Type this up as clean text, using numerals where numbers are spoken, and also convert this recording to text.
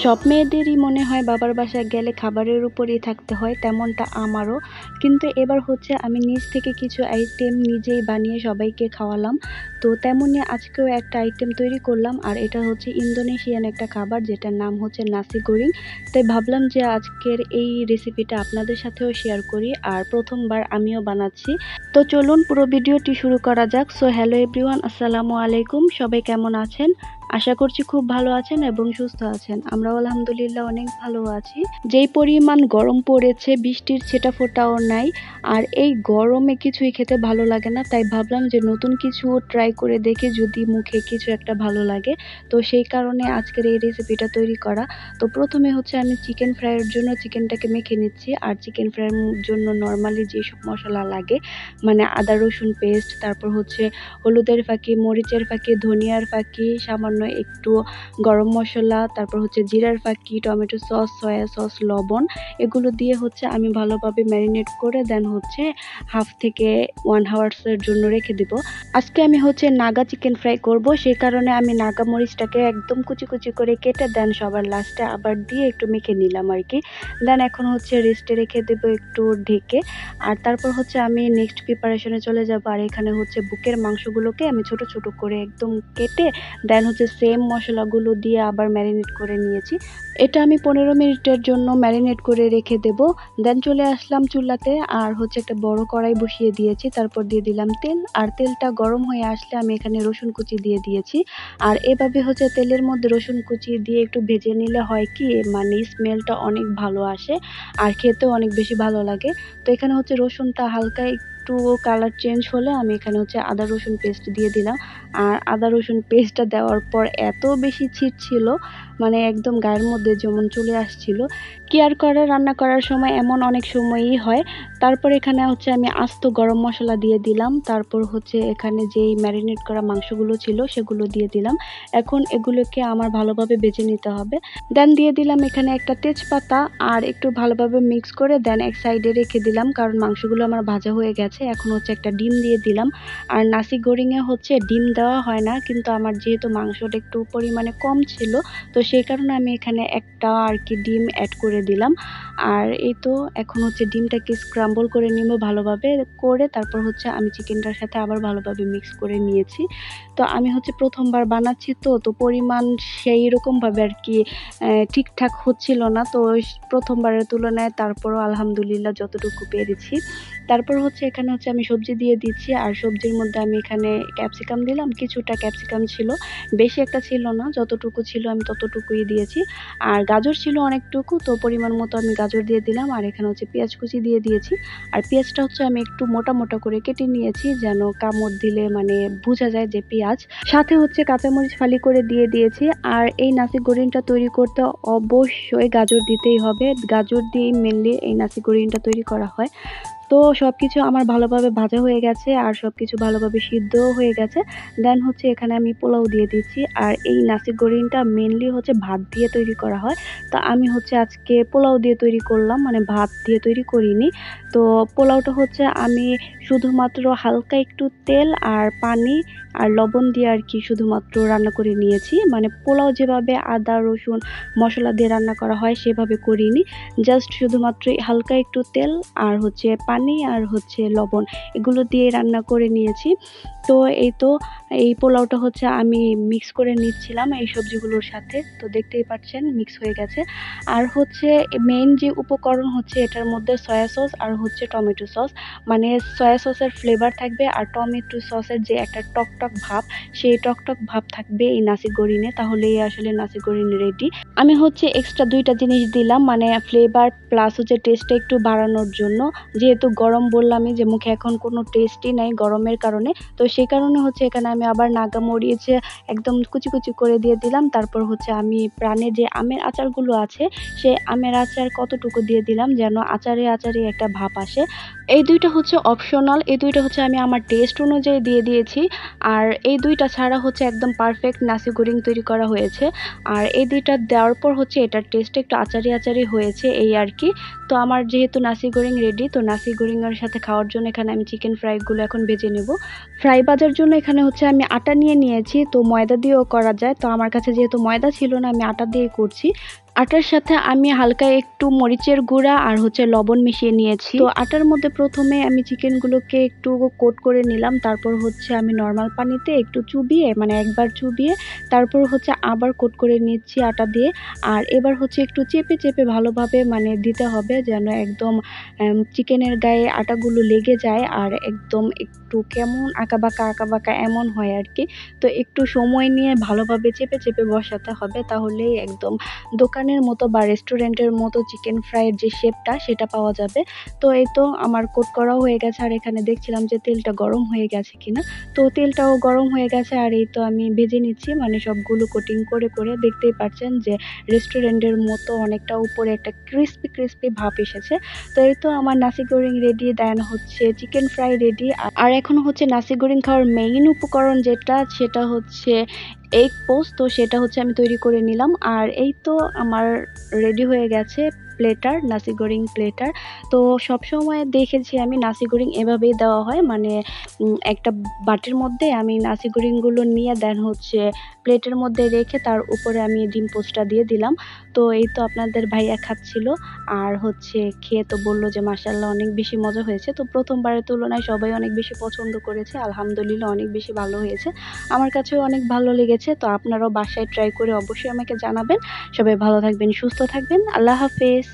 সব মেয়েদেরই মনে হয় বাবার বাসায় গেলে খাবারের উপরেই থাকতে হয়, তেমনটা আমারও। কিন্তু এবার হচ্ছে আমি নিজ থেকে কিছু আইটেম নিজেই বানিয়ে সবাইকে খাওয়ালাম। তো তেমনই আজকেও একটা আইটেম তৈরি করলাম, আর এটা হচ্ছে ইন্দোনেশিয়ান একটা খাবার যেটার নাম হচ্ছে নাসি গোরিং। তাই ভাবলাম যে আজকের এই রেসিপিটা আপনাদের সাথেও শেয়ার করি, আর প্রথমবার আমিও বানাচ্ছি। তো চলুন পুরো ভিডিওটি শুরু করা যাক। সো হ্যালো এভরিওয়ান, আসসালামু আলাইকুম। সবাই কেমন আছেন? আশা করছি খুব ভালো আছেন এবং সুস্থ আছেন। আমরাও আলহামদুলিল্লাহ অনেক ভালো আছি। যেই পরিমাণ গরম পড়েছে, বৃষ্টির ছিটাফোঁটাও নাই। আর এই গরমে কিছুই খেতে ভালো লাগে না, তাই ভাবলাম যে নতুন কিছু ট্রাই করে দেখে যদি মুখে কিছু একটা ভালো লাগে। তো সেই কারণে আজকের এই রেসিপিটা তৈরি করা। তো প্রথমে হচ্ছে আমি চিকেন ফ্রাইয়ের জন্য চিকেনটাকে মেখে নিচ্ছি। আর চিকেন ফ্রাইয়ের জন্য নর্মালি যেসব মশলা লাগে, মানে আদা রসুন পেস্ট, তারপর হচ্ছে হলুদের ফাঁকি, মরিচের ফাঁকি, ধনিয়ার ফাঁকি, সামান্য একটু গরম মশলা, তারপর হচ্ছে জিরার ফাঁকি, টমেটো সস, সয়া সস, লবণ, এগুলো দিয়ে হচ্ছে আমি ভালোভাবে ম্যারিনেট করে দেন হচ্ছে হাফ থেকে 1 আওয়ার্সের জন্য রেখে দিব। আজকে আমি হচ্ছে নাগা চিকেন ফ্রাই করব, সেই কারণে আমি নাগা মরিচটাকে একদম কুচি কুচি করে কেটে দেন সবার লাস্টে আবার দিয়ে একটু মেখে নিলাম আর কি। দেন এখন হচ্ছে রেস্টে রেখে দেব একটু ঢেকে। আর তারপর হচ্ছে আমি নেক্সট প্রিপারেশনে চলে যাব। আর এখানে হচ্ছে বুকের মাংসগুলোকে আমি ছোট ছোট করে একদম কেটে দেন হচ্ছে সেম মশলাগুলো দিয়ে আবার ম্যারিনেট করে নিয়েছি। এটা আমি 15 মিনিটের জন্য ম্যারিনেট করে রেখে দেব। দেন চলে আসলাম চুলাতে, আর হচ্ছে একটা বড় কড়াই বসিয়ে দিয়েছি। তারপর দিয়ে দিলাম তেল, আর তেলটা গরম হয়ে আসলে আমি এখানে রসুন কুচি দিয়ে দিয়েছি। আর এভাবে হচ্ছে তেলের মধ্যে রসুন কুচি দিয়ে একটু ভেজে নিলে হয় কি, মানে স্মেলটা অনেক ভালো আসে আর খেতেও অনেক বেশি ভালো লাগে। তো এখানে হচ্ছে রসুনটা হালকা একটু কালার চেঞ্জ হলে আমি এখানে হচ্ছে আদা রসুন পেস্ট দিয়ে দিলাম। আর আদা রসুন পেস্টটা দেওয়ার পর এত বেশি ছিল, মানে একদম গায়ের মধ্যে যেমন চলে আসছিল। কি আর করে, রান্না করার সময় এমন অনেক সময়ই হয়। তারপর এখানে হচ্ছে আমি আস্ত গরম মশলা দিয়ে দিলাম। তারপর হচ্ছে এখানে যেই ম্যারিনেট করা মাংসগুলো ছিল সেগুলো দিয়ে দিলাম। এখন এগুলোকে আমার ভালোভাবে ভেজে নিতে হবে। দেন দিয়ে দিলাম এখানে একটা তেজপাতা, আর একটু ভালোভাবে মিক্স করে দেন এক সাইডে রেখে দিলাম, কারণ মাংসগুলো আমার ভাজা হয়ে গেছে। এখন হচ্ছে একটা ডিম দিয়ে দিলাম। আর নাসি গোরিংয়ে হচ্ছে ডিম দেওয়া হয় না, কিন্তু আমার যেহেতু মাংসটা একটু পরিমাণে কম ছিল, তো সেই কারণে আমি এখানে একটা আর কি ডিম অ্যাড করে দিলাম। আর এই তো এখন হচ্ছে ডিমটাকে স্ক্রাম্বল করে নিব ভালোভাবে করে, তারপর হচ্ছে আমি চিকেনটার সাথে আবার ভালোভাবে মিক্স করে নিয়েছি। তো আমি হচ্ছে প্রথমবার বানাচ্ছি, তো পরিমাণ সেই রকমভাবে আর কি ঠিকঠাক হচ্ছিল না। তো প্রথমবারের তুলনায় তারপরও আলহামদুলিল্লাহ যতটুকু পেরেছি। তারপর হচ্ছে এখানে হচ্ছে আমি সবজি দিয়ে দিচ্ছি। আর সবজির মধ্যে আমি এখানে ক্যাপসিকাম দিলাম, কিছুটা ক্যাপসিকাম ছিল, বেশি একটা ছিল না, যতটুকু ছিল আমি ততটুকুই দিয়েছি। আর গাজর ছিল অনেকটুকু, তো পরিমাণ মতো আমি গাজর দিয়ে দিলাম। আর এখানে হচ্ছে পেঁয়াজ কুচি দিয়ে দিয়েছি। আর পেঁয়াজটা হচ্ছে আমি একটু মোটা মোটা করে কেটে নিয়েছি, যেন কামড় দিলে মানে বোঝা যায় যে পেঁয়াজ। সাথে হচ্ছে কাঁচামরিচ ফালি করে দিয়ে দিয়েছি। আর এই নাসি গোরিংটা তৈরি করতে অবশ্যই গাজর দিতেই হবে, গাজর দিয়ে মেনলি এই নাসি গোরিংটা তৈরি করা হয়। তো সবকিছু আমার ভালোভাবে ভাজা হয়ে গেছে, আর সবকিছু ভালোভাবে সিদ্ধও হয়ে গেছে। দেন হচ্ছে এখানে আমি পোলাও দিয়ে দিচ্ছি। আর এই নাসি গোরিংটা মেনলি হচ্ছে ভাত দিয়ে তৈরি করা হয়। তো আমি হচ্ছে আজকে পোলাও দিয়ে তৈরি করলাম, মানে ভাত দিয়ে তৈরি করিনি। তো পোলাওটা হচ্ছে আমি শুধুমাত্র হালকা একটু তেল আর পানি আর লবণ দিয়ে আর কি শুধুমাত্র রান্না করে নিয়েছি। মানে পোলাও যেভাবে আদা রসুন মশলা দিয়ে রান্না করা হয় সেভাবে করিনি, জাস্ট শুধুমাত্র হালকা একটু তেল আর হচ্ছে পানি আর হচ্ছে লবণ, এগুলো দিয়ে রান্না করে নিয়েছি। তো এই তো এই পোলাওটা হচ্ছে আমি মিক্স করে নিচ্ছিলাম এই সবজিগুলোর সাথে, তো দেখতেই পাচ্ছেন মিক্স হয়ে গেছে। আর হচ্ছে মেইন যে উপকরণ হচ্ছে এটার মধ্যে সয়া সস আর হচ্ছে টমেটো সস, মানে সয়া সসের ফ্লেভার থাকবে আর টমেটো সসের যে একটা টকটক ভাব, সেই টকটক ভাব থাকবে এই নাসি গোরিনে, তাহলেই আসলে নাসি গোরিন রেডি। আমি হচ্ছে এক্সট্রা দুইটা জিনিস দিলাম, মানে ফ্লেভার প্লাস হচ্ছে টেস্টটা একটু বাড়ানোর জন্য। যেহেতু গরম বললামই যে মুখে এখন কোনো টেস্টই নাই গরমের কারণে, তো সেই কারণে হচ্ছে এখানে আমি আবার নাগা মরিচ একদম কুচি কুচি করে দিয়ে দিলাম। তারপর হচ্ছে আমি প্রাণে যে আমের আচারগুলো আছে, সেই আমের আচার কতটুকু দিয়ে দিলাম, যেন আচারে আচারে একটা ভাব আসে। এই দুইটা হচ্ছে অপশনাল, এই দুইটা হচ্ছে আমি আমার টেস্ট অনুযায়ী দিয়ে দিয়েছি। আর এই দুইটা ছাড়া হচ্ছে একদম পারফেক্ট নাসি গোরিং তৈরি করা হয়েছে। আর এই দুইটা দেওয়ার পর হচ্ছে এটার টেস্টটা একটু আচারি আচারি হয়েছে এই আর কি। তো আমার যেহেতু নাসি গোরিং রেডি, তো নাসি গোরিংয়ের সাথে খাওয়ার জন্য এখানে আমি চিকেন ফ্রাইগুলো এখন ভেজে নেব। ফ্রাই ভাজার জন্য এখানে হচ্ছে আমি আটা নিয়ে নিয়েছি, তো ময়দা দিয়েও করা যায়, তো আমার কাছে যেহেতু ময়দা ছিল না আমি আটা দিয়ে করছি। আটার সাথে আমি হালকা একটু মরিচের গুঁড়া আর হচ্ছে লবণ মিশিয়ে নিয়েছি। তো আটার মধ্যে প্রথমে আমি চিকেনগুলোকে একটু কোট করে নিলাম, তারপর হচ্ছে আমি নর্মাল পানিতে একটু চুবিয়ে মানে একবার চুবিয়ে তারপর হচ্ছে আবার কোট করে নিচ্ছি আটা দিয়ে। আর এবার হচ্ছে একটু চেপে চেপে ভালোভাবে মানে দিতে হবে যেন একদম চিকেনের গায়ে আটাগুলো লেগে যায় আর একদম একটু কেমন আঁকাবাঁকা এমন হয় আর কি। তো একটু সময় নিয়ে ভালোভাবে চেপে চেপে বসাতে হবে, তাহলেই একদম দোকানের মতো বা রেস্টুরেন্টের মতো চিকেন ফ্রাইয়ের যে শেপটা সেটা পাওয়া যাবে। তো এই তো আমার কোট করাও হয়ে গেছে আর এখানে দেখছিলাম যে তেলটা গরম হয়ে গেছে কিনা। তো তেলটাও গরম হয়ে গেছে আর এই তো আমি ভেজে নিচ্ছি মানে সবগুলো কোটিং করে করে। দেখতেই পাচ্ছেন যে রেস্টুরেন্টের মতো অনেকটা উপরে একটা ক্রিস্পি ক্রিস্পি ভাব এসেছে। তো এই তো আমার নাসি গোরিং রেডি, দেন হচ্ছে চিকেন ফ্রাই রেডি। আর এখন হচ্ছে নাসি গোরিং খাওয়ার মেইন উপকরণ যেটা সেটা হচ্ছে এগ পোস্ট। তো সেটা হচ্ছে আমি তৈরি করে নিলাম আর এই তো আমার রেডি হয়ে গেছে প্লেটার, নাসি গোরিং প্লেটার। তো সবসময় দেখেছি আমি নাসি গোরিং এভাবেই দেওয়া হয়, মানে একটা বাটির মধ্যে আমি নাসি গোরিংগুলো নিয়ে দেন হচ্ছে প্লেটের মধ্যে রেখে তার উপরে আমি ডিম পোস্টটা দিয়ে দিলাম। তো এই তো আপনাদের ভাইয়া খাচ্ছিল আর হচ্ছে খেয়ে তো বললো যে মাশাআল্লাহ অনেক বেশি মজা হয়েছে। তো প্রথমবারের তুলনায় সবাই অনেক বেশি পছন্দ করেছে, আলহামদুলিল্লাহ অনেক বেশি ভালো হয়েছে। আমার কাছেও অনেক ভালো লেগেছে। তো আপনারাও বাসায় ট্রাই করে অবশ্যই আমাকে জানাবেন। সবাই ভালো থাকবেন, সুস্থ থাকবেন। আল্লাহ হাফেজ।